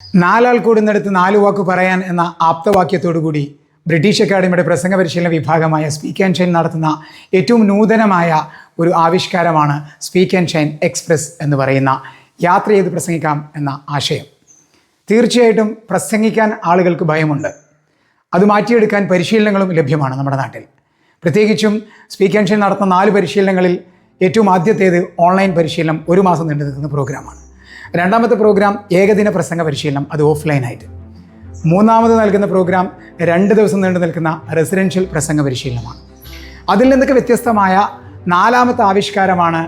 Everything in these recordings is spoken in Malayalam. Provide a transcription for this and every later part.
നാലാൾ കൂടുന്നിടത്ത് നാലു വാക്ക് പറയാൻ എന്ന ആപ്തവാക്യത്തോടുകൂടി ബ്രിട്ടീഷ് അക്കാഡമിയുടെ പ്രസംഗ പരിശീലന വിഭാഗമായ സ്പീക്ക് ആൻഡ് ഷൈൻ നടത്തുന്ന ഏറ്റവും നൂതനമായ ഒരു ആവിഷ്കാരമാണ് സ്പീക്ക് ആൻഡ് ഷൈൻ എക്സ്പ്രസ് എന്ന് പറയുന്ന യാത്ര ചെയ്ത് പ്രസംഗിക്കാം എന്ന ആശയം. തീർച്ചയായിട്ടും പ്രസംഗിക്കാൻ ആളുകൾക്ക് ഭയമുണ്ട്. അത് മാറ്റിയെടുക്കാൻ പരിശീലനങ്ങളും ലഭ്യമാണ് നമ്മുടെ നാട്ടിൽ. പ്രത്യേകിച്ചും സ്പീക്ക് ആൻഡ് ഷൈൻ നടത്തുന്ന 4 പരിശീലനങ്ങളിൽ ഏറ്റവും ആദ്യത്തേത് ഓൺലൈൻ പരിശീലനം 1 മാസം നീണ്ടു നിൽക്കുന്ന പ്രോഗ്രാമാണ്. രണ്ടാമത്തെ പ്രോഗ്രാം ഏകദിന പ്രസംഗ പരിശീലനം, അത് ഓഫ്ലൈനായിട്ട്. മൂന്നാമത് നൽകുന്ന പ്രോഗ്രാം 2 ദിവസം നീണ്ടു നിൽക്കുന്ന റെസിഡൻഷ്യൽ പ്രസംഗ പരിശീലനമാണ്. അതിൽ നിന്നൊക്കെ വ്യത്യസ്തമായ 4ാമത്തെ ആവിഷ്കാരമാണ്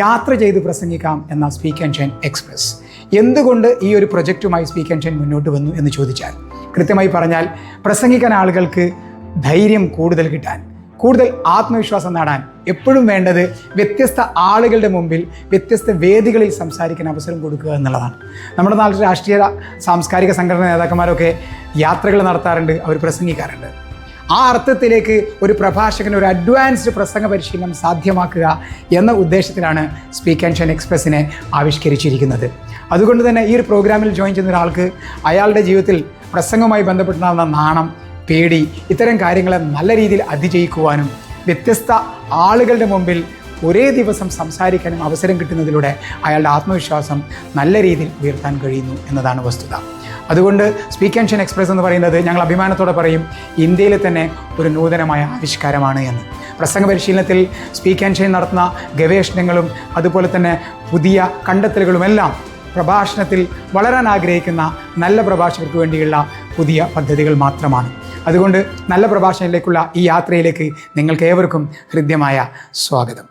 യാത്ര ചെയ്ത് പ്രസംഗിക്കാം എന്ന സ്പീക്ക് ആൻഡ് ഷൈൻ എക്സ്പ്രസ്. എന്തുകൊണ്ട് ഈ ഒരു പ്രൊജക്റ്റുമായി സ്പീക്ക് ആൻഡ് ഷൈൻ മുന്നോട്ട് വന്നു എന്ന് ചോദിച്ചാൽ, കൃത്യമായി പറഞ്ഞാൽ പ്രസംഗിക്കാൻ ആളുകൾക്ക് ധൈര്യം കൂടുതൽ കിട്ടാൻ, കൂടുതൽ ആത്മവിശ്വാസം നേടാൻ എപ്പോഴും വേണ്ടത് വ്യത്യസ്ത ആളുകളുടെ മുമ്പിൽ വ്യത്യസ്ത വേദികളിൽ സംസാരിക്കാൻ അവസരം കൊടുക്കുക എന്നുള്ളതാണ്. നമ്മുടെ നാട്ടിൽ രാഷ്ട്രീയ സാംസ്കാരിക സംഘടന നേതാക്കന്മാരൊക്കെ യാത്രകൾ നടത്താറുണ്ട്, അവർ പ്രസംഗിക്കാറുണ്ട്. ആ അർത്ഥത്തിലേക്ക് ഒരു പ്രഭാഷകൻ ഒരു അഡ്വാൻസ്ഡ് പ്രസംഗ പരിശീലനം സാധ്യമാക്കുക എന്ന ഉദ്ദേശത്തിലാണ് സ്പീക്ക് ആൻഡ് ഷൈൻ എക്സ്പ്രസിനെ ആവിഷ്കരിച്ചിരിക്കുന്നത്. അതുകൊണ്ട് തന്നെ ഈ ഒരു പ്രോഗ്രാമിൽ ജോയിൻ ചെയ്യുന്ന ഒരാൾക്ക് അയാളുടെ ജീവിതത്തിൽ പ്രസംഗവുമായി ബന്ധപ്പെട്ടുണ്ടാകുന്ന നാണം, പേടി, ഇത്തരം കാര്യങ്ങളെ നല്ല രീതിയിൽ അതിജയിക്കുവാനും വ്യത്യസ്ത ആളുകളുടെ മുമ്പിൽ ഒരേ ദിവസം സംസാരിക്കാനും അവസരം കിട്ടുന്നതിലൂടെ അയാളുടെ ആത്മവിശ്വാസം നല്ല രീതിയിൽ ഉയർത്താൻ കഴിയുന്നു എന്നതാണ് വസ്തുത. അതുകൊണ്ട് സ്പീക്ക് ആൻഡ് ഷൈൻ എക്സ്പ്രസ് എന്ന് പറയുന്നത് ഞങ്ങൾ അഭിമാനത്തോടെ പറയും, ഇന്ത്യയിലെ തന്നെ ഒരു നൂതനമായ ആവിഷ്കാരമാണ് എന്ന്. പ്രസംഗ പരിശീലനത്തിൽ സ്പീക്ക് ആൻഡ് ഷൈൻ നടത്തുന്ന ഗവേഷണങ്ങളും അതുപോലെ തന്നെ പുതിയ കണ്ടെത്തലുകളുമെല്ലാം പ്രഭാഷണത്തിൽ വളരാൻ ആഗ്രഹിക്കുന്ന നല്ല പ്രഭാഷകർക്ക് വേണ്ടിയുള്ള പുതിയ പദ്ധതികൾ മാത്രമാണ്. അതുകൊണ്ട് നല്ല പ്രഭാഷണത്തിലേക്കുള്ള ഈ യാത്രയിലേക്ക് നിങ്ങൾക്ക് ഏവർക്കും ഹൃദ്യമായ സ്വാഗതം.